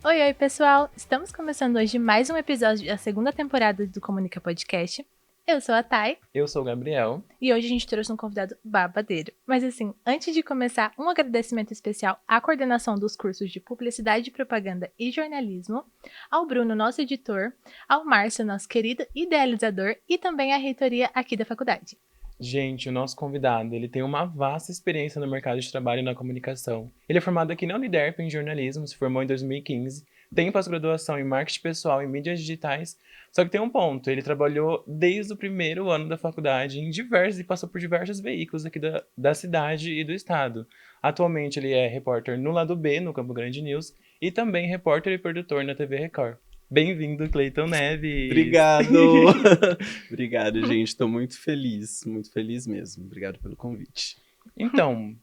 Oi, oi, pessoal! Estamos começando hoje mais um episódio da segunda temporada do Comunica Podcast. Eu sou a Thay. Eu sou o Gabriel. E hoje a gente trouxe um convidado babadeiro. Mas assim, antes de começar, um agradecimento especial à coordenação dos cursos de Publicidade, Propaganda e Jornalismo, ao Bruno, nosso editor, ao Márcio, nosso querido idealizador, e também à reitoria aqui da faculdade. Gente, o nosso convidado, ele tem uma vasta experiência no mercado de trabalho e na comunicação. Ele é formado aqui na Uniderp em jornalismo, se formou em 2015, tem pós-graduação em marketing pessoal e mídias digitais, só que tem um ponto, ele trabalhou desde o primeiro ano da faculdade em diversos e passou por diversos veículos aqui da cidade e do estado. Atualmente ele é repórter no Lado B, no Campo Grande News, e também repórter e produtor na TV Record. Bem-vindo, Cleiton Neves! Obrigado! Obrigado, gente. Tô muito feliz mesmo. Obrigado pelo convite. Então,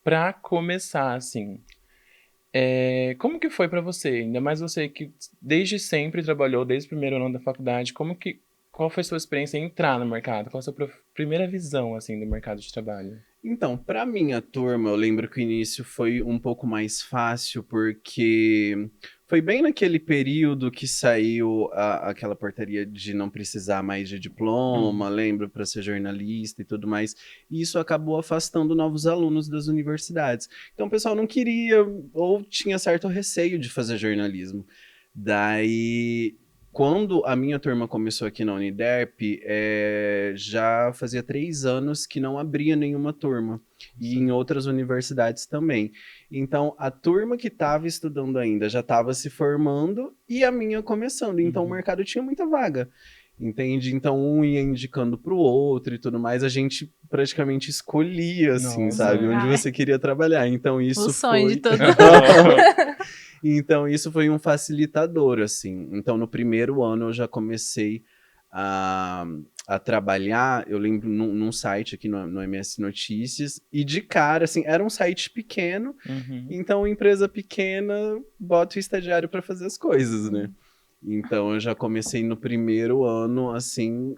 pra começar, assim, como que foi pra você? Ainda mais você que desde sempre trabalhou, desde o primeiro ano da faculdade, qual foi a sua experiência em entrar no mercado? Qual a sua primeira visão, assim, do mercado de trabalho? Então, para minha turma, eu lembro que o início foi um pouco mais fácil, porque foi bem naquele período que saiu aquela portaria de não precisar mais de diploma, lembro, para ser jornalista e tudo mais. E isso acabou afastando novos alunos das universidades. Então, o pessoal não queria ou tinha certo receio de fazer jornalismo. Daí, quando a minha turma começou aqui na Uniderp, já fazia 3 anos que não abria nenhuma turma. E em outras universidades também. Então, a turma que estava estudando ainda já estava se formando e a minha começando. Então, o mercado tinha muita vaga. Entende? Então, um ia indicando para o outro e tudo mais. A gente praticamente escolhia, assim, Nossa. sabe? Onde você queria trabalhar. Então, isso O sonho de todo Então, isso foi um facilitador, assim. Então, no primeiro ano, eu já comecei a trabalhar, eu lembro, num site aqui no MS Notícias, e de cara, assim, era um site pequeno, então, empresa pequena, bota o estagiário para fazer as coisas, né? Então, eu já comecei no primeiro ano, assim,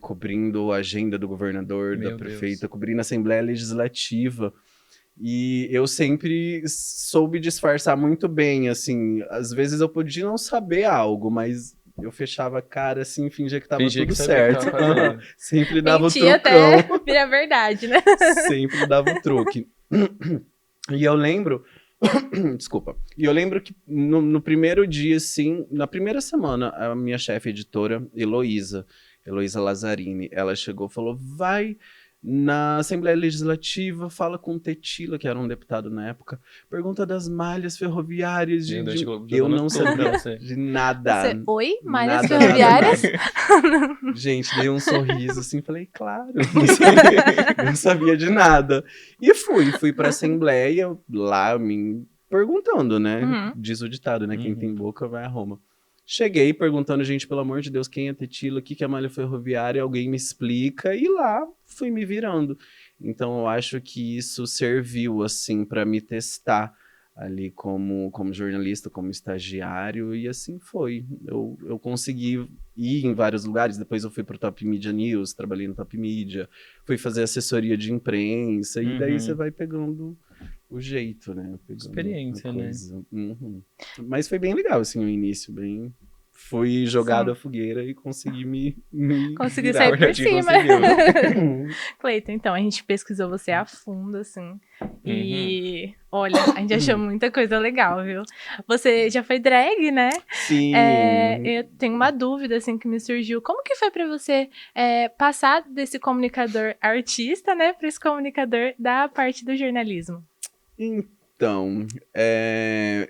cobrindo a agenda do governador, Meu da prefeita, Deus. cobrindo a Assembleia Legislativa. E eu sempre soube disfarçar muito bem, assim, às vezes eu podia não saber algo, mas eu fechava a cara, assim, fingia que tava Fingia tudo que sabia o que certo. tava fazendo. Sempre dava o Mentia trucão. até virar verdade, né? Sempre dava o truque. E eu lembro... Desculpa. E eu lembro que no primeiro dia, assim, na primeira semana, a minha chefe editora, Heloísa Lazzarini, ela chegou e falou, vai na Assembleia Legislativa, fala com o Tetila, que era um deputado na época, pergunta das malhas ferroviárias Meu Deus, Eu não tudo pra sabia você. de nada. Você, oi? Malhas Nada, ferroviárias? nada. Gente, dei um sorriso assim, falei, claro, não sabia de nada. E fui pra Assembleia, lá me perguntando, né? Diz o ditado, né? Quem tem boca vai a Roma. Cheguei perguntando, gente, pelo amor de Deus, quem é Tetila, o que é malha ferroviária, alguém me explica, e lá fui me virando. Então, eu acho que isso serviu, assim, para me testar ali como jornalista, como estagiário, e assim foi. Eu consegui ir em vários lugares, depois eu fui para o Top Media News, trabalhei no Top Media, fui fazer assessoria de imprensa, e daí você vai pegando o jeito, né? Pegando Experiência, né? Mas foi bem legal, assim, o início, bem... Fui jogado à fogueira e consegui me Consegui virar. sair por cima. Conseguiu. Cleiton, então, a gente pesquisou você a fundo, assim. E, olha, a gente achou muita coisa legal, viu? Você já foi drag, né? Sim. Eu tenho uma dúvida, assim, que me surgiu. Como que foi pra você passar desse comunicador artista, né, pra esse comunicador da parte do jornalismo? Então,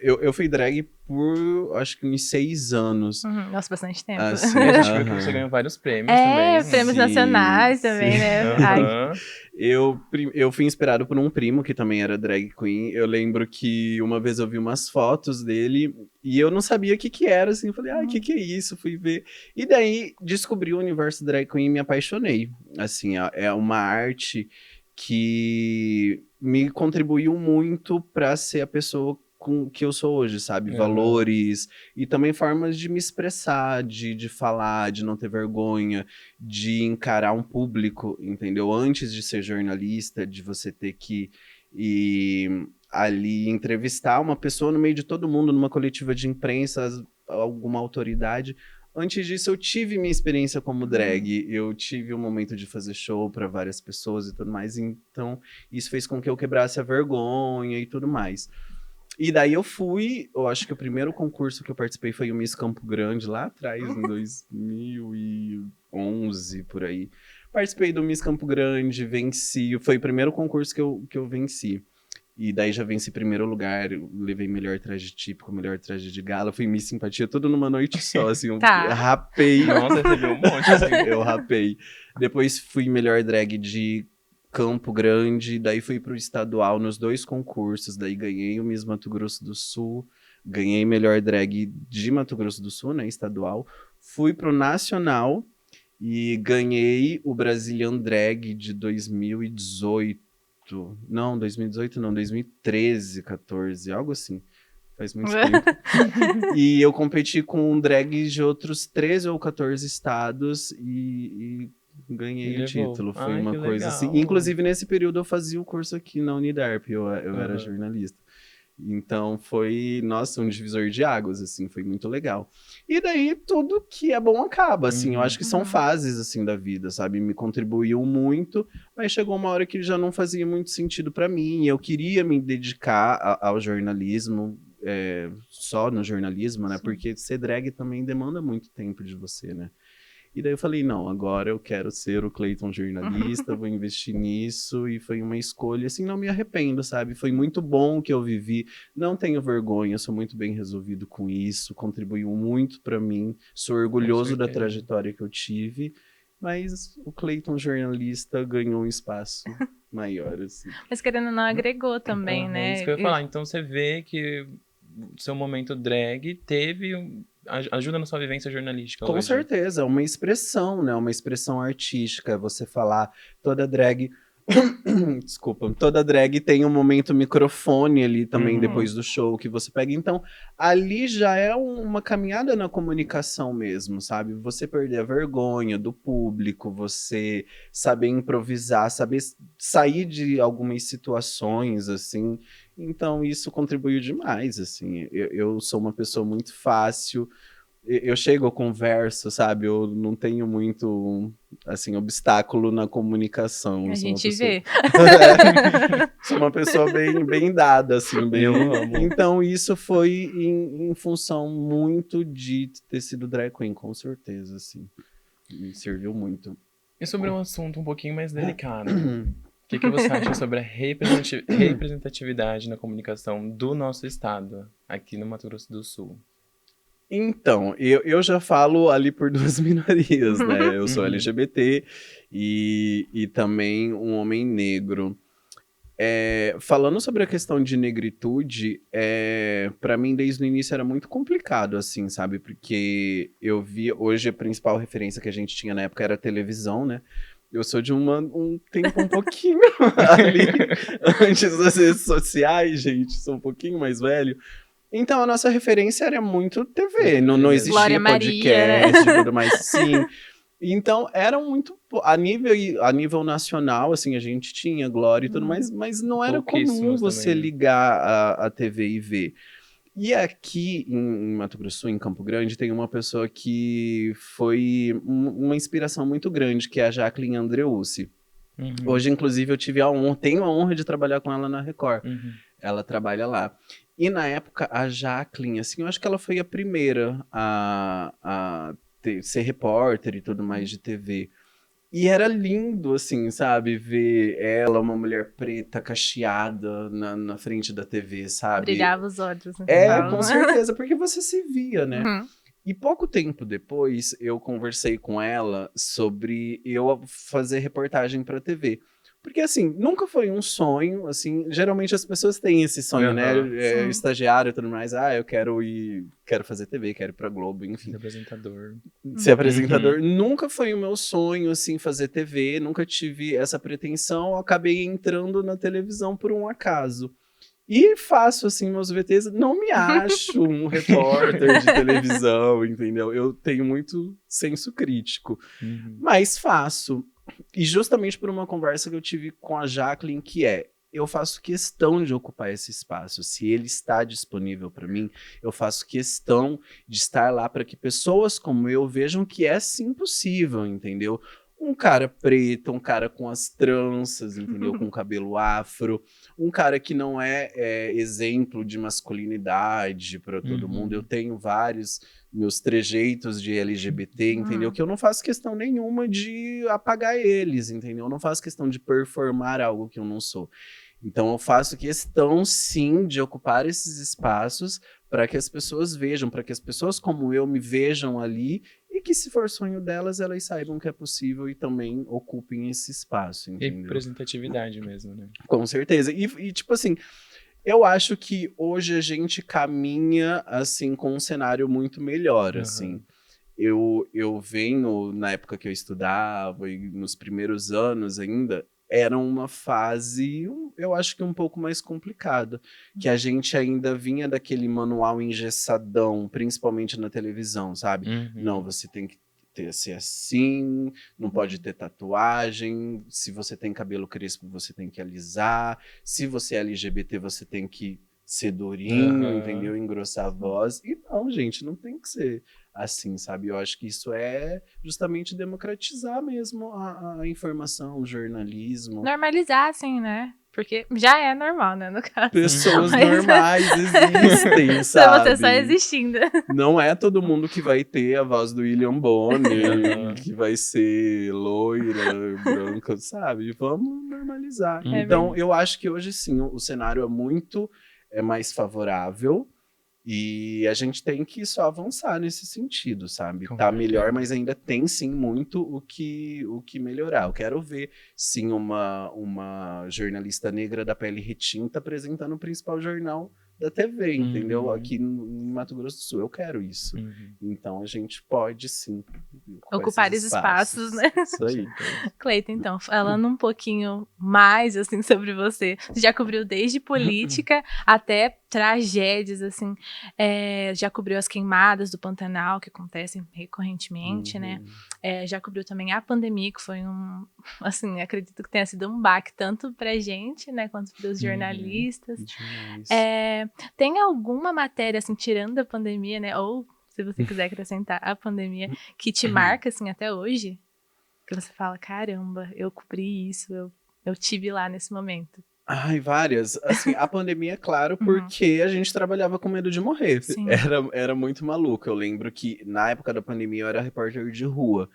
eu fui drag por, acho que uns 6 anos. Nossa, bastante tempo. Assim, A gente viu que você ganhou vários prêmios também. Prêmios nacionais também, né? Ai. Eu fui inspirado por um primo que também era drag queen. Eu lembro que uma vez eu vi umas fotos dele e eu não sabia o que era, assim. Eu falei, o que é isso? Fui ver. E daí descobri o universo drag queen e me apaixonei. Assim, é uma arte que me contribuiu muito para ser a pessoa que eu sou hoje, sabe? Valores e também formas de me expressar, de falar, de não ter vergonha, de encarar um público, entendeu? Antes de ser jornalista, de você ter que ir ali entrevistar uma pessoa no meio de todo mundo, numa coletiva de imprensa, alguma autoridade. Antes disso, eu tive minha experiência como drag. Eu tive um momento de fazer show para várias pessoas e tudo mais. Então, isso fez com que eu quebrasse a vergonha e tudo mais. E daí eu acho que o primeiro concurso que eu participei foi o Miss Campo Grande, lá atrás, em 2011, por aí. Participei do Miss Campo Grande, venci. Foi o primeiro concurso que eu venci. E daí já venci primeiro lugar, eu levei melhor traje típico, melhor traje de gala, fui Miss Simpatia, tudo numa noite só, assim, eu rapei. Nossa, recebi um monte, assim. Eu rapei. Depois fui melhor drag de Campo Grande, daí fui pro estadual nos 2 concursos, daí ganhei o Miss Mato Grosso do Sul, ganhei melhor drag de Mato Grosso do Sul, né, estadual. Fui pro nacional e ganhei o Brazilian Drag de 2018. Não, 2018 não, 2013, 14, algo assim. Faz muito tempo. E eu competi com drags de outros 13 ou 14 estados e ganhei o título. Foi uma coisa assim. Inclusive, nesse período, eu fazia o curso aqui na Unidarp, eu era jornalista. Então foi, nossa, um divisor de águas, assim, foi muito legal. E daí tudo que é bom acaba, assim, eu acho que são fases, assim, da vida, sabe? Me contribuiu muito, mas chegou uma hora que já não fazia muito sentido pra mim. Eu queria me dedicar ao jornalismo, só no jornalismo, né? Sim. Porque ser drag também demanda muito tempo de você, né? E daí eu falei, não, agora eu quero ser o Clayton jornalista, vou investir nisso, e foi uma escolha, assim, não me arrependo, sabe? Foi muito bom que eu vivi, não tenho vergonha, sou muito bem resolvido com isso, contribuiu muito pra mim, sou orgulhoso da trajetória que eu tive, mas o Clayton jornalista ganhou um espaço maior, assim. Mas querendo ou não, agregou também, né? Isso que eu ia falar, então você vê que seu momento drag teve... ajuda na sua vivência jornalística. Com hoje. certeza, é uma expressão, né? Uma expressão artística. Você falar, toda drag... Desculpa. Toda drag tem um momento microfone ali também, depois do show, que você pega. Então, ali já é uma caminhada na comunicação mesmo, sabe? Você perder a vergonha do público, você saber improvisar, saber sair de algumas situações, assim. Então, isso contribuiu demais, assim. Eu sou uma pessoa muito fácil. Eu chego, eu converso, sabe? Eu não tenho muito, assim, obstáculo na comunicação. A gente vê. Sou uma pessoa bem dada, assim. Bem... Eu amo. Então, isso foi em função muito de ter sido drag queen, com certeza, assim. Me serviu muito. E sobre um assunto um pouquinho mais delicado. O que você acha sobre a representatividade na comunicação do nosso estado, aqui no Mato Grosso do Sul? Então, eu já falo ali por 2 minorias, né? Eu sou LGBT e também um homem negro. Falando sobre a questão de negritude, para mim, desde o início, era muito complicado, assim, sabe? Porque eu vi, hoje, a principal referência que a gente tinha na época era a televisão, né? Eu sou de um tempo um pouquinho ali, antes das redes sociais, gente, sou um pouquinho mais velho. Então, a nossa referência era muito TV, não existia Glória podcast Maria. e tudo mais, sim. Então, era muito... A nível nacional, assim, a gente tinha Glória e tudo mais, mas não era comum você também, né? ligar a TV e ver. E aqui em Mato Grosso, em Campo Grande, tem uma pessoa que foi uma inspiração muito grande, que é a Jacqueline Andreucci. Hoje, inclusive, tenho a honra de trabalhar com ela na Record. Ela trabalha lá. E na época, a Jacqueline, assim, eu acho que ela foi a primeira a ser repórter e tudo mais de TV. E era lindo, assim, sabe? Ver ela, uma mulher preta, cacheada na frente da TV, sabe? Brilhava os olhos. Com certeza, porque você se via, né? E pouco tempo depois, eu conversei com ela sobre eu fazer reportagem para TV. Porque, assim, nunca foi um sonho, assim, geralmente as pessoas têm esse sonho, né? Estagiário e tudo mais, eu quero fazer TV, quero ir pra Globo, enfim. Ser apresentador. Nunca foi o meu sonho, assim, fazer TV, nunca tive essa pretensão, acabei entrando na televisão por um acaso. E faço, assim, meus VTs, não me acho um repórter de televisão, entendeu? Eu tenho muito senso crítico, mas faço. E justamente por uma conversa que eu tive com a Jacqueline, que eu faço questão de ocupar esse espaço. Se ele está disponível para mim, eu faço questão de estar lá para que pessoas como eu vejam que é sim possível, entendeu? Um cara preto, um cara com as tranças, entendeu? Com cabelo afro, um cara que não é exemplo de masculinidade para todo mundo. Eu tenho vários meus trejeitos de LGBT, entendeu? Que eu não faço questão nenhuma de apagar eles, entendeu? Eu não faço questão de performar algo que eu não sou. Então eu faço questão, sim, de ocupar esses espaços para que as pessoas vejam, para que as pessoas como eu me vejam ali e que, se for sonho delas, elas saibam que é possível e também ocupem esse espaço, entendeu? Representatividade mesmo, né? Com certeza. E tipo assim, eu acho que hoje a gente caminha, assim, com um cenário muito melhor, assim. Eu venho, na época que eu estudava e nos primeiros anos ainda, era uma fase, eu acho que um pouco mais complicada, que a gente ainda vinha daquele manual engessadão, principalmente na televisão, sabe? Não, você tem que ser assim, não pode ter tatuagem, se você tem cabelo crespo, você tem que alisar, se você é LGBT, você tem que ser durinho, entendeu? Engrossar a voz. E não, gente, não tem que ser assim, sabe? Eu acho que isso é justamente democratizar mesmo a informação, o jornalismo. Normalizar, assim, né? Porque já é normal, né, no caso. Pessoas Mas- normais existem, Só você só sabe? existindo. Não é todo mundo que vai ter a voz do William Bonner, que vai ser loira, branca, sabe? Vamos normalizar. É Então, verdade. eu acho que hoje sim, o cenário é mais favorável. E a gente tem que só avançar nesse sentido, sabe? Com Tá melhor, certeza. mas ainda tem sim muito o que melhorar. Eu quero ver, sim, uma jornalista negra da pele retinta apresentando o principal jornal da TV, entendeu? Aqui em Mato Grosso do Sul. Eu quero isso. Então a gente pode, sim, Ocupar esses espaços, né? Isso aí. Cleiton, então, falando um pouquinho mais, assim, sobre você. Você já cobriu desde política até tragédias, assim. Já cobriu as queimadas do Pantanal, que acontecem recorrentemente, né? Já cobriu também a pandemia, que foi assim, acredito que tenha sido um baque tanto pra gente, né, quanto para os jornalistas. Demais. Tem alguma matéria, assim, tirando a pandemia, né, ou se você quiser acrescentar a pandemia, que te marca, assim, até hoje? Que você fala, caramba, eu cobri isso, eu tive lá nesse momento. Ai, várias. Assim, a pandemia, claro, Uhum. porque a gente trabalhava com medo de morrer. Sim. Era muito maluco. Eu lembro que na época da pandemia eu era repórter de rua.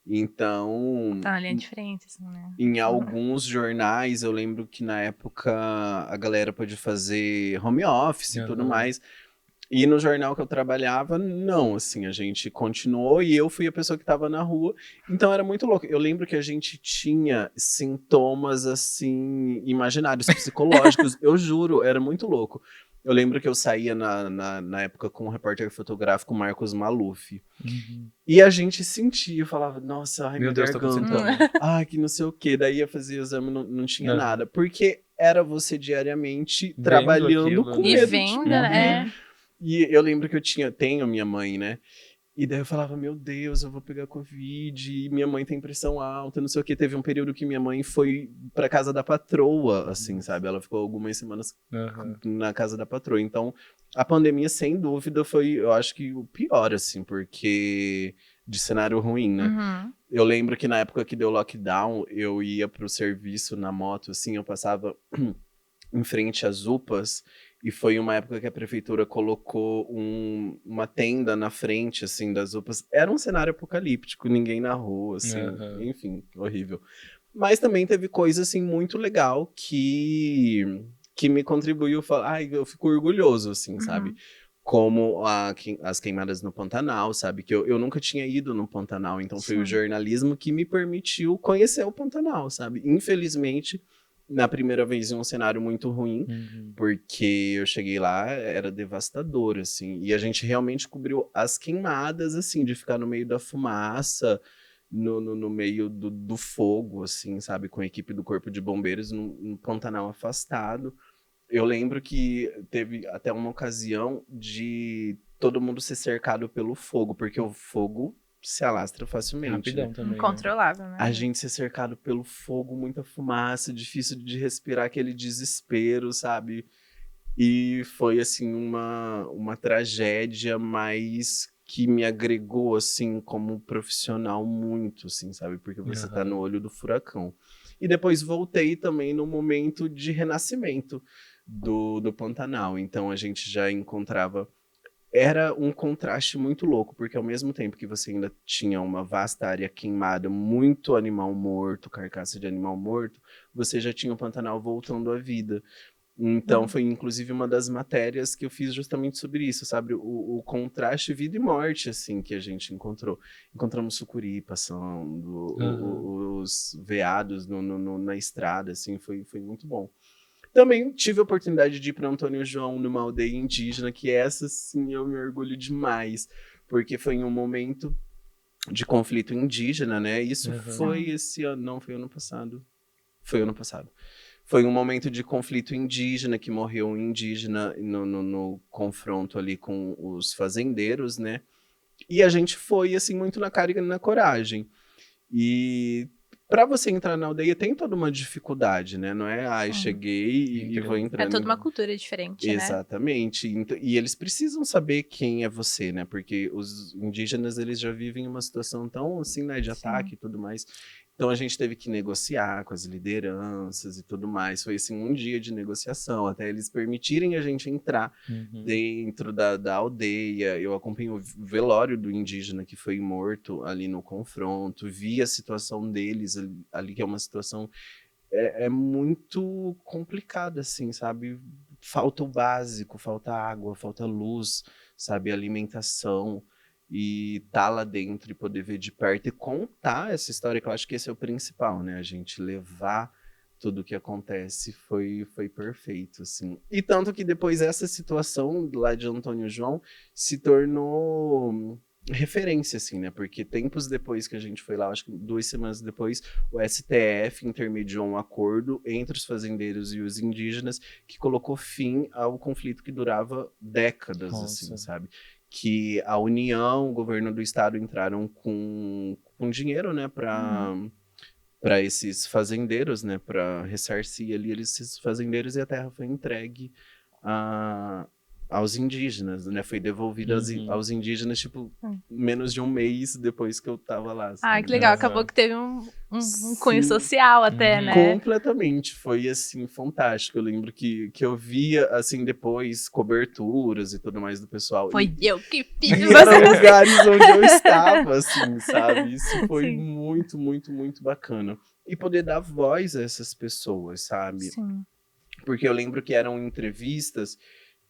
Então, Tá na linha de frente, assim, né? em alguns jornais, eu lembro que na época a galera pôde fazer home office e tudo mais. E no jornal que eu trabalhava, não, assim, a gente continuou e eu fui a pessoa que estava na rua, então era muito louco. Eu lembro que a gente tinha sintomas, assim, imaginários, psicológicos, eu juro, era muito louco. Eu lembro que eu saía na época com o repórter fotográfico Marcos Maluf, e a gente sentia, eu falava, nossa, ai, Meu minha Deus, tô com garganta, sintoma. ai, que não sei o quê. Daí ia fazer o exame, não tinha nada, porque era você diariamente Vendo trabalhando aquilo, com né? E medo de vendo, morrer. né? E eu lembro que tenho minha mãe, né? E daí eu falava, meu Deus, eu vou pegar Covid, e minha mãe tem pressão alta, não sei o que. Teve um período que minha mãe foi pra casa da patroa, assim, sabe? Ela ficou algumas semanas na casa da patroa. Então, a pandemia, sem dúvida, foi, eu acho que o pior, assim, porque de cenário ruim, né? Uhum. Eu lembro que na época que deu lockdown, eu ia pro serviço na moto, assim, eu passava em frente às UPAs, e foi uma época que a prefeitura colocou uma tenda na frente, assim, das UPAs. Era um cenário apocalíptico, ninguém na rua, assim, enfim, horrível. Mas também teve coisa, assim, muito legal que me contribuiu, ai, eu fico orgulhoso, assim, sabe? Como as queimadas no Pantanal, sabe? Que eu nunca tinha ido no Pantanal, então foi o Sim. jornalismo que me permitiu conhecer o Pantanal, sabe? Infelizmente, na primeira vez em um cenário muito ruim, porque eu cheguei lá, era devastador, assim, e a gente realmente cobriu as queimadas, assim, de ficar no meio da fumaça, no meio do fogo, assim, sabe? Com a equipe do Corpo de Bombeiros no Pantanal afastado. Eu lembro que teve até uma ocasião de todo mundo ser cercado pelo fogo, porque o fogo se alastra facilmente. Rapidão Né? também. Né? Incontrolável, né? A gente ser cercado pelo fogo, muita fumaça, difícil de respirar, aquele desespero, sabe? E foi, assim, uma tragédia, mas que me agregou, assim, como profissional muito, assim, sabe? Porque você tá no olho do furacão. E depois voltei também no momento de renascimento do Pantanal. Então, a gente já encontrava... Era um contraste muito louco, porque ao mesmo tempo que você ainda tinha uma vasta área queimada, muito animal morto, carcaça de animal morto, você já tinha o Pantanal voltando à vida. Então, foi inclusive uma das matérias que eu fiz justamente sobre isso, sabe? O contraste vida e morte, assim, que a gente encontrou. Encontramos sucuri passando, os veados na estrada, assim, foi muito bom. Também tive a oportunidade de ir para Antônio João, numa aldeia indígena, que essa, sim, eu me orgulho demais, porque foi em um momento de conflito indígena, né? Isso foi esse ano, não, foi ano passado. Foi ano passado. Foi um momento de conflito indígena, que morreu um indígena no confronto ali com os fazendeiros, né? E a gente foi, assim, muito na cara e na coragem. E para você entrar na aldeia tem toda uma dificuldade, né? Não é, cheguei e vou entrar. É toda uma cultura diferente, né? Exatamente. E eles precisam saber quem é você, né? Porque os indígenas, eles já vivem uma situação tão, assim, né, de ataque e tudo mais. Então, a gente teve que negociar com as lideranças e tudo mais. Foi, assim, um dia de negociação, até eles permitirem a gente entrar dentro da aldeia. Eu acompanhei o velório do indígena que foi morto ali no confronto, vi a situação deles ali, que é uma situação muito complicada, assim, sabe? Falta o básico, falta água, falta luz, sabe? Alimentação. E tá lá dentro e poder ver de perto e contar essa história, que eu acho que esse é o principal, né? A gente levar tudo o que acontece foi perfeito, assim. E tanto que depois essa situação lá de Antônio João se tornou referência, assim, né? Porque tempos depois que a gente foi lá, acho que 2 semanas depois, o STF intermediou um acordo entre os fazendeiros e os indígenas que colocou fim ao conflito que durava décadas, assim, sabe? Que a União, o governo do estado entraram com dinheiro, né, para esses fazendeiros, né, para ressarcir ali esses fazendeiros, e a terra foi entregue aos indígenas, né, foi devolvida aos indígenas, tipo, menos de um mês depois que eu tava lá. Assim, que legal, acabou que teve um cunho social até, né? Completamente, foi, assim, fantástico. Eu lembro que eu via, assim, depois, coberturas e tudo mais do pessoal. Foi eu que fiz. E eram lugares onde eu estava, assim, sabe? Isso foi muito, muito, muito bacana. E poder dar voz a essas pessoas, sabe? Sim. Porque eu lembro que eram entrevistas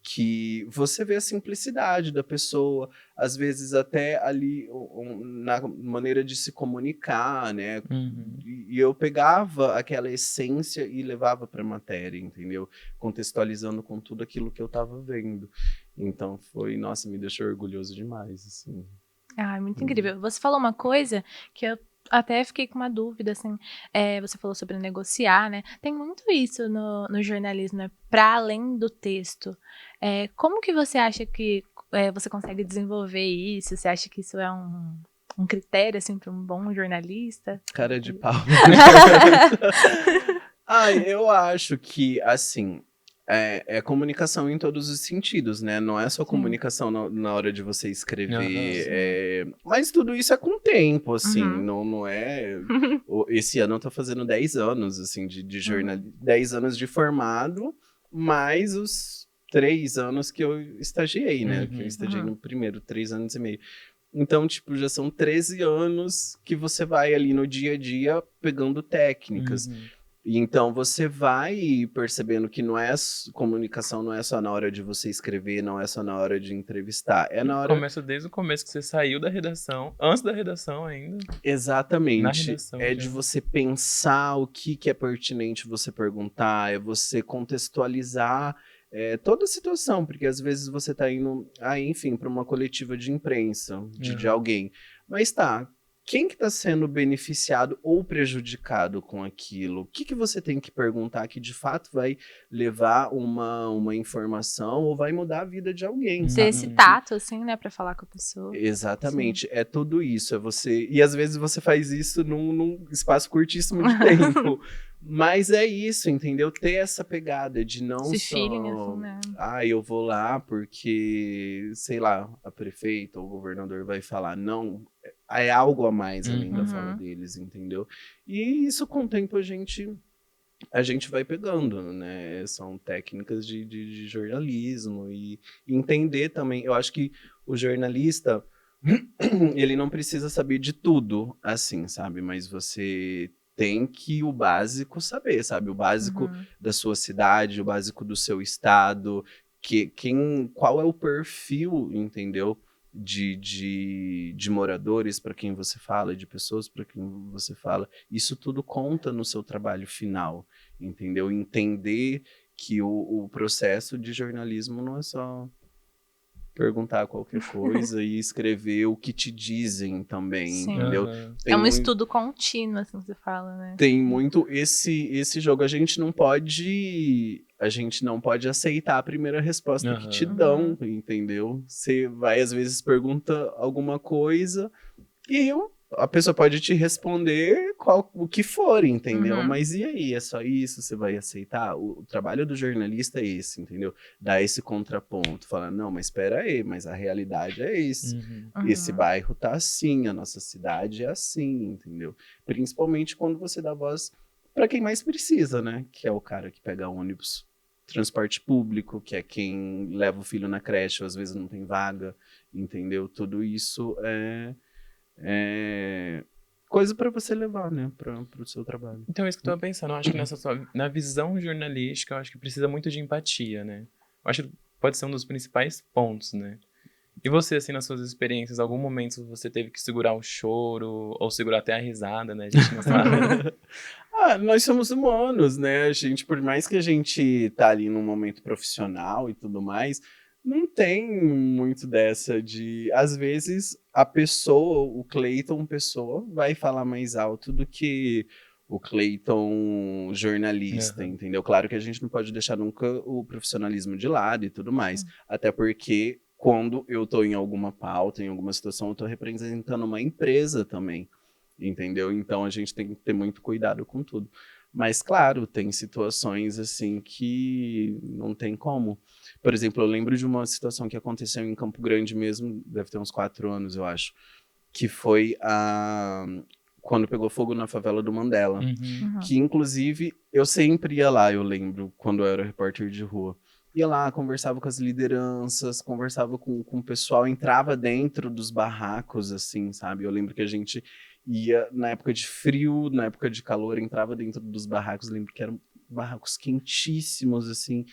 que você vê a simplicidade da pessoa, às vezes até ali na maneira de se comunicar, né? E eu pegava aquela essência e levava para a matéria, entendeu? Contextualizando com tudo aquilo que eu estava vendo. Então foi, nossa, me deixou orgulhoso demais, assim. Muito incrível. Você falou uma coisa que eu até fiquei com uma dúvida, assim, você falou sobre negociar, né? Tem muito isso no jornalismo, né? Para além do texto. Como que você acha que você consegue desenvolver isso? Você acha que isso é um critério, assim, para um bom jornalista? Cara de pau. Eu acho que, assim, é comunicação em todos os sentidos, né? Não é só comunicação na hora de você escrever. Mas tudo isso é com tempo, assim. Não é... Esse ano eu tô fazendo 10 anos, assim, de jornalismo. 10 anos de formado, mais os 3 anos que eu estagiei, né? Que eu estagiei no primeiro, 3 anos e meio. Então, tipo, já são 13 anos que você vai ali no dia a dia pegando técnicas. E então você vai percebendo que comunicação não é só na hora de você escrever, não é só na hora de entrevistar, é na hora... Começa desde o começo que você saiu da redação, antes da redação ainda. Exatamente. Na redação, de você pensar o que é pertinente você perguntar, é você contextualizar toda a situação, porque às vezes você tá indo, enfim, para uma coletiva de imprensa de alguém. Mas quem que está sendo beneficiado ou prejudicado com aquilo? O que que você tem que perguntar que de fato vai levar uma informação ou vai mudar a vida de alguém, Ter sabe? esse tato, assim, né, pra falar com a pessoa. Exatamente, é tudo isso, é você... E às vezes você faz isso num espaço curtíssimo de tempo, mas é isso, entendeu? Ter essa pegada de não Esse só... feeling, assim, né? Eu vou lá porque, sei lá, a prefeita ou o governador vai falar. Não, é algo a mais além da fala Uhum. deles, entendeu? E isso com o tempo a gente vai pegando, né? São técnicas de jornalismo e entender também. Eu acho que o jornalista, ele não precisa saber de tudo, assim, sabe? Mas você tem que o básico saber, sabe? O básico Uhum. da sua cidade, o básico do seu estado, qual é o perfil, entendeu? De moradores para quem você fala, de pessoas para quem você fala. Isso tudo conta no seu trabalho final, entendeu? Entender que o processo de jornalismo não é só perguntar qualquer coisa e escrever o que te dizem também, Sim. entendeu? Aham. É um estudo contínuo, assim, que você fala, né? Tem muito esse jogo, a gente não pode aceitar a primeira resposta que te Aham. dão, entendeu? Você vai às vezes pergunta alguma coisa e a pessoa pode te responder o que for, entendeu? Uhum. Mas e aí, é só isso? Você vai aceitar? O trabalho do jornalista é esse, entendeu? Dar esse contraponto, falar, não, mas espera aí, mas a realidade é esse. Uhum. Esse Uhum. bairro tá assim, a nossa cidade é assim, entendeu? Principalmente quando você dá voz para quem mais precisa, né? Que é o cara que pega ônibus, transporte público, que é quem leva o filho na creche, ou às vezes não tem vaga, entendeu? Tudo isso é coisa para você levar, né, para o seu trabalho. Então, é isso que eu tava pensando. Eu acho que na visão jornalística, eu acho que precisa muito de empatia, né? Eu acho que pode ser um dos principais pontos, né? E você, assim, nas suas experiências, algum momento você teve que segurar o choro ou segurar até a risada, né? A gente não sabe. Nós somos humanos, né? A gente, por mais que a gente tá ali num momento profissional e tudo mais, não tem muito dessa de... Às vezes, a pessoa, o Cleiton pessoa, vai falar mais alto do que o Cleiton jornalista, Aham. entendeu? Claro que a gente não pode deixar nunca o profissionalismo de lado e tudo mais. Sim. Até porque, quando eu tô em alguma pauta, em alguma situação, eu tô representando uma empresa também. Entendeu? Então a gente tem que ter muito cuidado com tudo. Mas, claro, tem situações assim que não tem como. Por exemplo, eu lembro de uma situação que aconteceu em Campo Grande mesmo, deve ter uns 4 anos, eu acho, que foi quando pegou fogo na favela do Mandela. Uhum. Uhum. Que, inclusive, eu sempre ia lá, eu lembro, quando eu era repórter de rua. Ia lá, conversava com as lideranças, conversava com o pessoal, entrava dentro dos barracos, assim, sabe? Eu lembro que a gente ia na época de frio, na época de calor, entrava dentro dos barracos. Lembro que eram barracos quentíssimos, assim,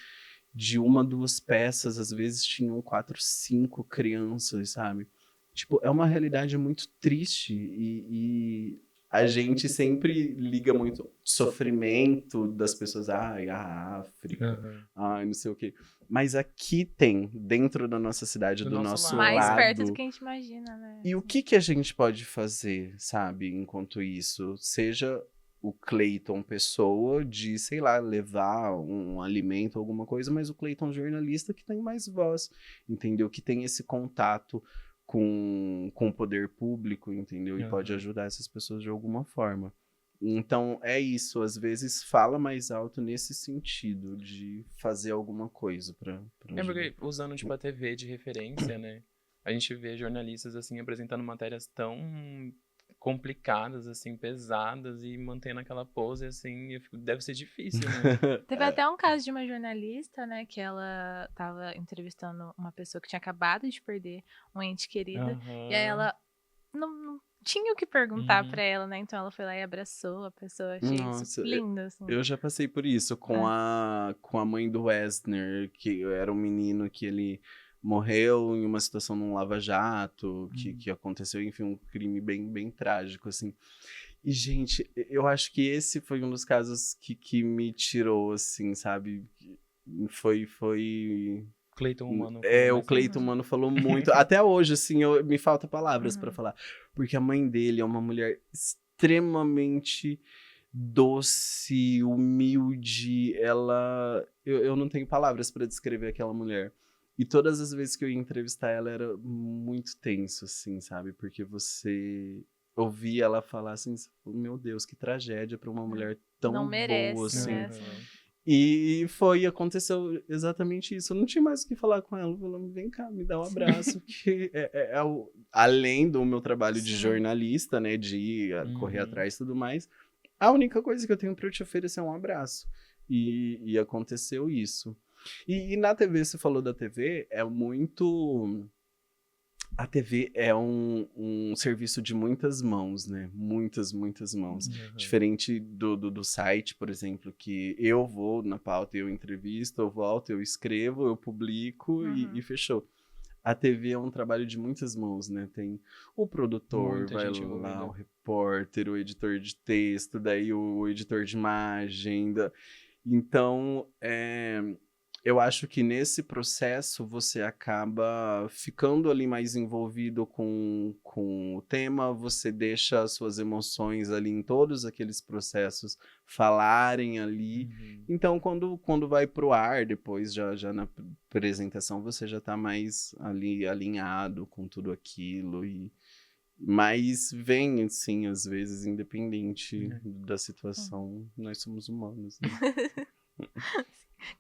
de uma, duas peças, às vezes tinham 4, 5 crianças, sabe? Tipo, é uma realidade muito triste e a gente sempre liga muito sofrimento das pessoas, a África, Aham. não sei o quê. Mas aqui tem, dentro da nossa cidade, Do do nosso nosso lado. Mais perto do lado. que a gente imagina, né? E o que a gente pode fazer, sabe, enquanto isso? Seja o Cleiton pessoa de, sei lá, levar um alimento, alguma coisa, mas o Cleiton jornalista que tem mais voz, entendeu? Que tem esse contato com o poder público, entendeu? E pode Aham. ajudar essas pessoas de alguma forma. Então, é isso. Às vezes, fala mais alto nesse sentido de fazer alguma coisa para É ajudar. porque, usando, tipo, a TV de referência, né? A gente vê jornalistas, assim, apresentando matérias tão complicadas, assim, pesadas e mantendo aquela pose, assim, deve ser difícil, né? Teve até um caso de uma jornalista, né, que ela tava entrevistando uma pessoa que tinha acabado de perder um ente querido, e aí Aham. ela não tinha o que perguntar Uhum. pra ela, né, então ela foi lá e abraçou a pessoa, achei isso Nossa, lindo, assim. eu já passei por isso com a mãe do Wesner, que era um menino que ele morreu em uma situação num lava-jato, que aconteceu, enfim, um crime bem, bem trágico, assim. E, gente, eu acho que esse foi um dos casos que me tirou, assim, sabe? Foi Cleiton Mano. O Cleiton Mano falou muito. Até hoje, assim, me falta palavras pra falar. Porque a mãe dele é uma mulher extremamente doce, humilde. Eu não tenho palavras pra descrever aquela mulher. E todas as vezes que eu ia entrevistar ela, era muito tenso, assim, sabe? Porque você ouvia ela falar assim, meu Deus, que tragédia pra uma mulher tão Não merece, boa, assim. né? E aconteceu exatamente isso. Eu não tinha mais o que falar com ela. Eu falei, vem cá, me dá um abraço. Que além do meu trabalho de jornalista, né? De ir correr atrás e tudo mais. A única coisa que eu tenho pra te oferecer é um abraço. E aconteceu isso. E na TV, você falou da TV, é muito... A TV é um serviço de muitas mãos, né? Muitas mãos. Diferente do site, por exemplo, que eu vou na pauta, eu entrevisto, eu volto, eu escrevo, eu publico e fechou. A TV é um trabalho de muitas mãos, né? Tem o produtor, vai lá, o repórter, o editor de texto, daí o editor de imagem. Então, eu acho que nesse processo você acaba ficando ali mais envolvido com o tema, você deixa as suas emoções ali em todos aqueles processos falarem ali. Então, quando vai pro ar, depois já na apresentação, você já tá mais ali alinhado com tudo aquilo. Mas vem, assim, às vezes, independente da situação, nós somos humanos, né?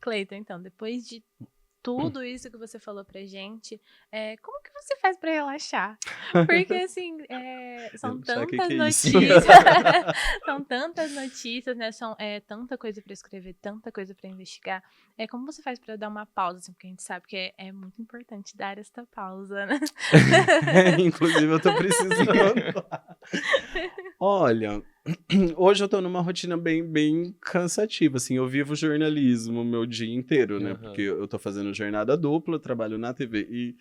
Cleiton, então, depois de tudo isso que você falou pra gente, como que você faz pra relaxar? Porque, assim, são tantas notícias, são tantas notícias, né? São tanta coisa pra escrever, tanta coisa pra investigar. Como você faz pra dar uma pausa, assim, porque a gente sabe que é muito importante dar esta pausa, né? Inclusive, eu tô precisando. Olha, hoje eu tô numa rotina bem cansativa, assim, eu vivo jornalismo o meu dia inteiro, né? Porque eu tô fazendo jornada dupla, eu trabalho na TV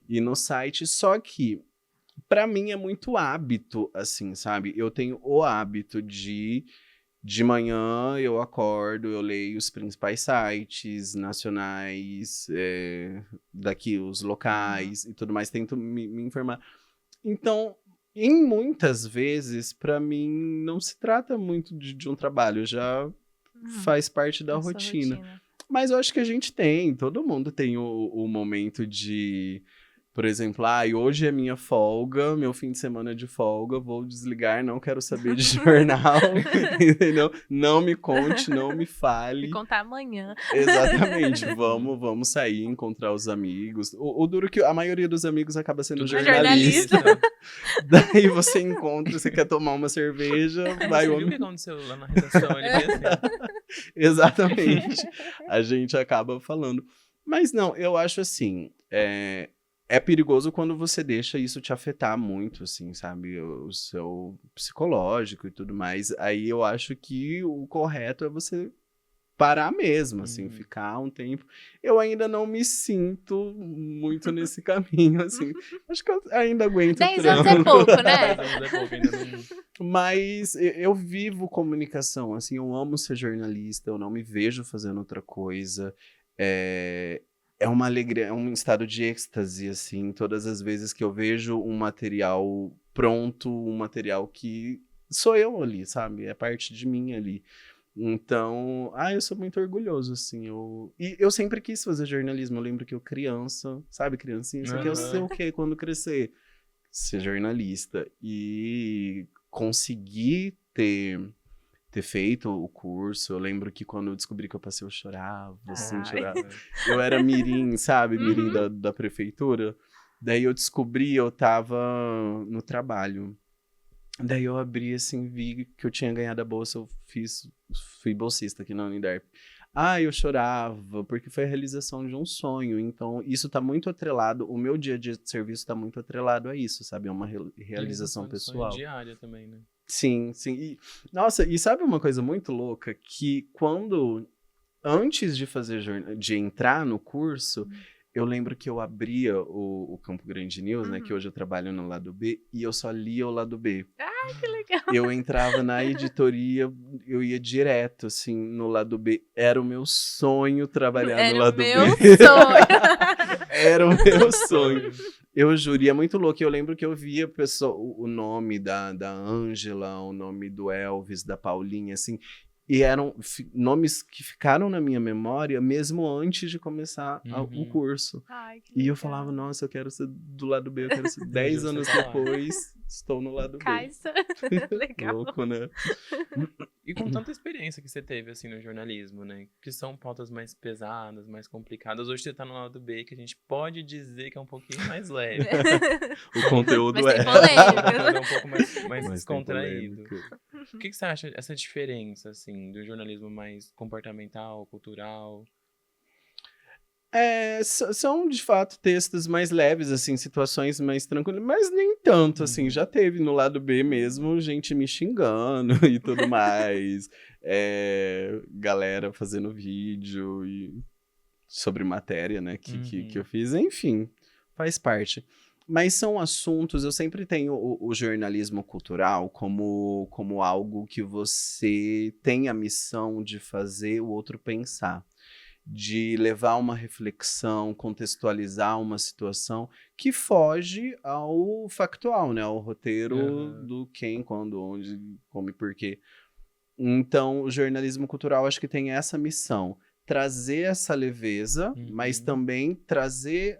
e no site, só que pra mim é muito hábito, assim, sabe? Eu tenho o hábito de manhã eu acordo, eu leio os principais sites nacionais, daqui, os locais e tudo mais, tento me informar. Então, em muitas vezes, pra mim, não se trata muito de um trabalho, já faz parte da rotina. Mas eu acho que a gente todo mundo tem o momento de... Por exemplo, hoje é minha folga, meu fim de semana de folga, vou desligar, não quero saber de jornal, entendeu? Não me conte, não me fale. Me contar amanhã. Exatamente, vamos sair, encontrar os amigos. O duro que a maioria dos amigos acaba sendo jornalista. Daí você encontra, você quer tomar uma cerveja, vai... Você viu o que aconteceu lá na redação? Ele veio assim. Exatamente, a gente acaba falando. Mas não, eu acho assim... É perigoso quando você deixa isso te afetar muito, assim, sabe? O seu psicológico e tudo mais. Aí eu acho que o correto é você parar mesmo, assim, ficar um tempo. Eu ainda não me sinto muito nesse caminho, assim. Acho que eu ainda aguento 10 anos é pouco, né? 10 anos é pouco, ainda não... Mas eu vivo comunicação, assim, eu amo ser jornalista, eu não me vejo fazendo outra coisa. É uma alegria, é um estado de êxtase, assim, todas as vezes que eu vejo um material pronto, um material que sou eu ali, sabe? É parte de mim ali. Então, eu sou muito orgulhoso, assim, e eu sempre quis fazer jornalismo, eu lembro que eu criança, sabe, criancinha, você quer ser o quê quando crescer? Ser jornalista. E conseguir ter feito o curso. Eu lembro que quando eu descobri que eu passei, eu chorava, assim, chorava. Eu era mirim, sabe? Mirim da prefeitura. Daí eu descobri, eu tava no trabalho. Daí eu abri, assim, vi que eu tinha ganhado a bolsa, fui bolsista aqui na Uniderp. Eu chorava, porque foi a realização de um sonho. Então, isso tá muito atrelado, o meu dia a dia de serviço tá muito atrelado a isso, sabe? É uma realização pessoal. Diária também, né? Sim. Nossa, e sabe uma coisa muito louca? Que antes de entrar no curso, Eu lembro que eu abria o Campo Grande News, né? Que hoje eu trabalho no lado B, e eu só lia o lado B. Ai, que legal. Eu entrava na editoria, eu ia direto, assim, no lado B. Era o meu sonho trabalhar Era no o lado meu B. sonho. Era o meu sonho. Eu juro, e é muito louco. Eu lembro que eu via o nome da Ângela, o nome do Elvis, da Paulinha, assim. E eram nomes que ficaram na minha memória mesmo antes de começar o curso. Ai, que E eu legal. falava, nossa, eu quero ser do lado B, eu quero ser Hoje 10 você anos tá lá. depois, estou no lado B. Caixa. Legal. Louco, né? E com tanta experiência que você teve, assim, no jornalismo, né? Que são pautas mais pesadas, mais complicadas. Hoje você tá no lado B, que a gente pode dizer que é um pouquinho mais leve. O conteúdo Mas tem é. polêmica. É um pouco mais Mas tem descontraído. polêmica. O que você acha essa diferença, assim, do jornalismo mais comportamental, cultural? São, de fato, textos mais leves, assim, situações mais tranquilas, mas nem tanto, assim, já teve no lado B mesmo gente me xingando e tudo mais, galera fazendo vídeo sobre matéria, né, que eu fiz, enfim, faz parte. Mas são assuntos, eu sempre tenho o jornalismo cultural como algo que você tem a missão de fazer o outro pensar, de levar uma reflexão, contextualizar uma situação que foge ao factual, né? Ao roteiro do quem, quando, onde, como e porquê. Então, o jornalismo cultural acho que tem essa missão. Trazer essa leveza, mas também trazer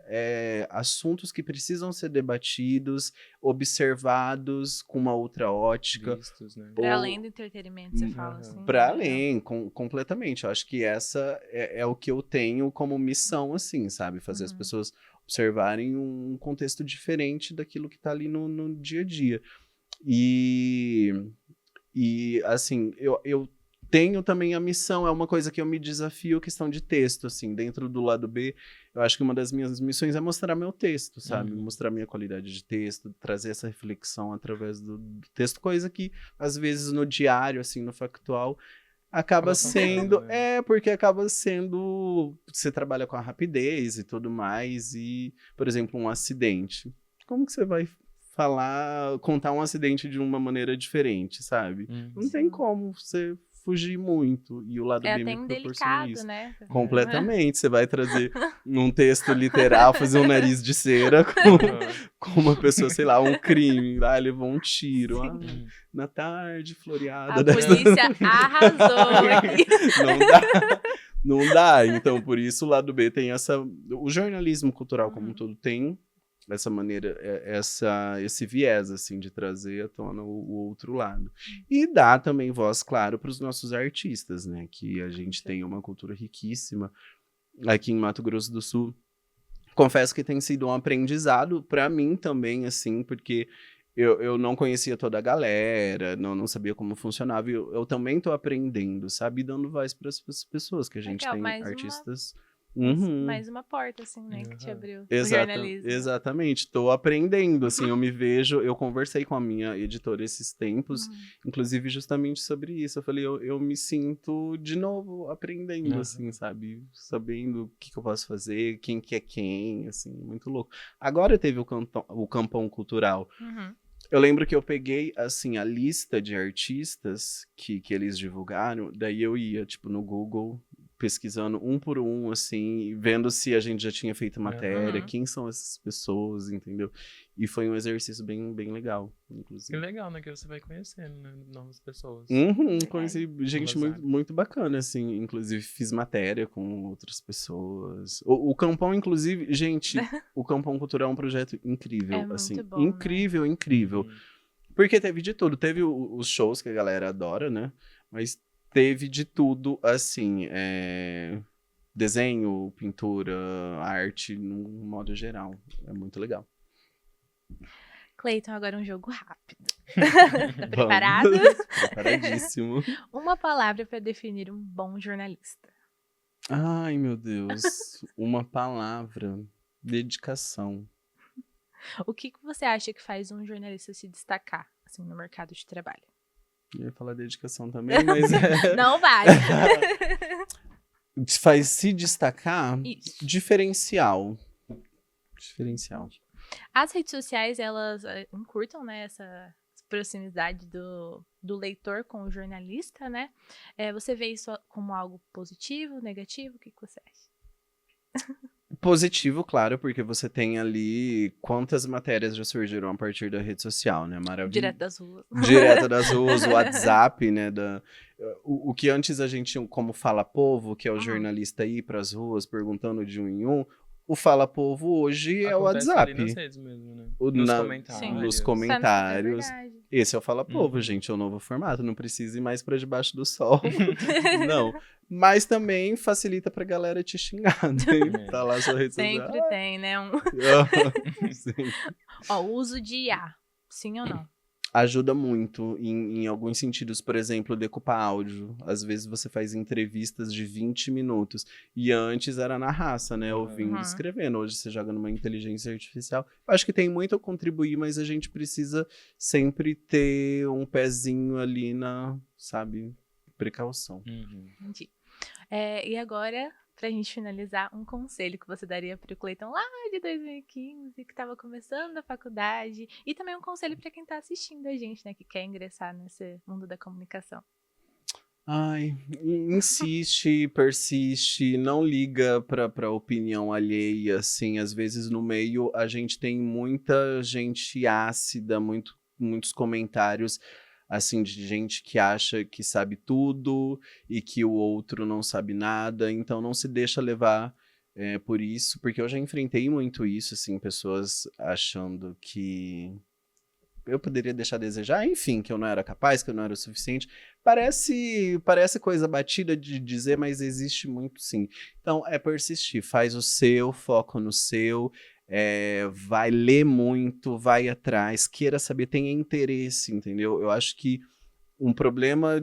assuntos que precisam ser debatidos, observados com uma outra ótica. Vistos, né? Para além do entretenimento, você fala assim. Para além, completamente. Eu acho que essa é o que eu tenho como missão, assim, sabe? Fazer as pessoas observarem um contexto diferente daquilo que tá ali no dia a dia. E assim, eu tenho também a missão, é uma coisa que eu me desafio, questão de texto, assim, dentro do lado B, eu acho que uma das minhas missões é mostrar meu texto, sabe? Mostrar minha qualidade de texto, trazer essa reflexão através do texto, coisa que, às vezes, no diário, assim, no factual, acaba sendo... porque acaba sendo... Você trabalha com a rapidez e tudo mais, e, por exemplo, um acidente. Como que você vai contar um acidente de uma maneira diferente, sabe? Não tem como você fugir muito, e o lado B até me proporciona indelicado, isso. né? Completamente, você vai trazer num texto literal, fazer um nariz de cera com uma pessoa, sei lá, um crime, levou um tiro, na tarde, floreada. A polícia arrasou aqui. Não dá, então por isso o lado B tem o jornalismo cultural como um todo tem essa maneira, esse viés, assim, de trazer à tona o outro lado. E dá também voz, claro, para os nossos artistas, né? Que a gente tem uma cultura riquíssima aqui em Mato Grosso do Sul. Confesso que tem sido um aprendizado para mim também, assim, porque eu não conhecia toda a galera, não sabia como funcionava, e eu também tô aprendendo, sabe? E dando voz para as pessoas, que a gente tem artistas... Mais uma porta, assim, né, que te abriu o jornalismo. Exatamente, tô aprendendo, assim, eu conversei com a minha editora esses tempos, inclusive justamente sobre isso, eu falei, eu me sinto de novo aprendendo, assim, sabe, sabendo o que eu posso fazer, quem que é quem, assim, muito louco. Agora teve o Campão Cultural. Eu lembro que eu peguei, assim, a lista de artistas que eles divulgaram, daí eu ia, tipo, no Google, pesquisando um por um, assim, vendo se a gente já tinha feito matéria, quem são essas pessoas, entendeu? E foi um exercício bem, bem legal, inclusive. Que legal, né? Que você vai conhecendo, né? Novas pessoas. Conheci gente muito, muito bacana, assim, inclusive fiz matéria com outras pessoas. O Campão, inclusive, gente, o Campão Cultural é um projeto incrível, assim, muito bom, incrível, né? Incrível. Porque teve de tudo, teve os shows que a galera adora, né? Mas teve de tudo, assim, desenho, pintura, arte, num modo geral. É muito legal. Cleiton, agora um jogo rápido. Tá preparado? Preparadíssimo. Uma palavra para definir um bom jornalista. Ai, meu Deus. Uma palavra. Dedicação. O que você acha que faz um jornalista se destacar, assim, no mercado de trabalho? Eu ia falar dedicação também, mas... Não vai. Faz se destacar Isso. diferencial. Diferencial. As redes sociais, elas encurtam, né, essa proximidade do leitor com o jornalista, né? Você vê isso como algo positivo, negativo? O que você acha? Positivo, claro, porque você tem ali quantas matérias já surgiram a partir da rede social, né? Maravilha. Direto das ruas. Direto das ruas, o WhatsApp, né? O que antes a gente, como Fala Povo, que é o jornalista ir pras ruas perguntando de um em um, o Fala Povo hoje é o Acontece WhatsApp. ali nas redes mesmo, né? Nos Nos comentários. comentários. Nos Isso é comentários. verdade. Esse é o Fala Povo, gente, é o novo formato. Não precisa ir mais pra debaixo do sol. Não. Mas também facilita pra galera te xingar, né? Tá lá sua rede social. Sempre tem, né? Sim. Ó, o uso de IA, sim ou não? Ajuda muito em alguns sentidos, por exemplo, decupar áudio. Às vezes você faz entrevistas de 20 minutos. E antes era na raça, né? Ouvindo e escrevendo. Hoje você joga numa inteligência artificial. Eu acho que tem muito a contribuir, mas a gente precisa sempre ter um pezinho ali na, sabe, precaução. Entendi. E agora, pra gente finalizar, um conselho que você daria pro Cleiton lá de 2015, que estava começando a faculdade, e também um conselho pra quem tá assistindo a gente, né, que quer ingressar nesse mundo da comunicação. Ai, insiste, persiste, não liga pra opinião alheia, assim, às vezes no meio a gente tem muita gente ácida, muitos comentários, assim, de gente que acha que sabe tudo e que o outro não sabe nada, então não se deixa levar por isso, porque eu já enfrentei muito isso, assim, pessoas achando que eu poderia deixar a desejar, enfim, que eu não era capaz, que eu não era o suficiente. Parece coisa batida de dizer, mas existe muito sim. Então, é persistir, faz o seu, foca no seu, vai ler muito, vai atrás, queira saber, tenha interesse, entendeu? Eu acho que um problema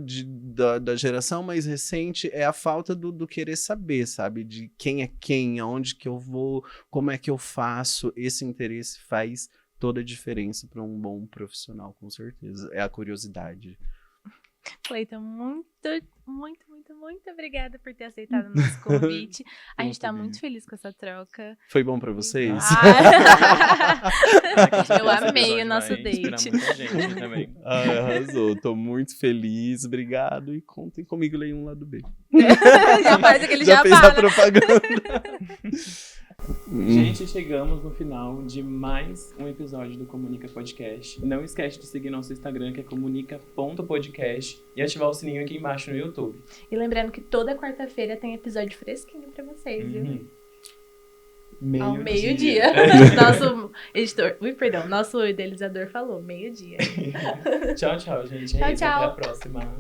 da geração mais recente é a falta do querer saber, sabe? De quem é quem, aonde que eu vou, como é que eu faço. Esse interesse faz toda a diferença para um bom profissional, com certeza. É a curiosidade. Cleiton, muito obrigada por ter aceitado o nosso convite. A gente tá muito feliz com essa troca. Foi bom pra vocês? Eu amei o nosso date. Muita gente também. Arrasou, tô muito feliz, obrigado. E contem comigo, leia um lado B. Já faz aquele já fez jabá, a propaganda. Gente, chegamos no final de mais um episódio do Comunica Podcast. Não esquece de seguir nosso Instagram, que é comunica.podcast, e ativar o sininho aqui embaixo no YouTube. E lembrando que toda quarta-feira tem episódio fresquinho pra vocês, viu? Ao meio-dia. Nosso editor, nosso idealizador falou, meio-dia. Tchau, gente. Tchau. Até a próxima.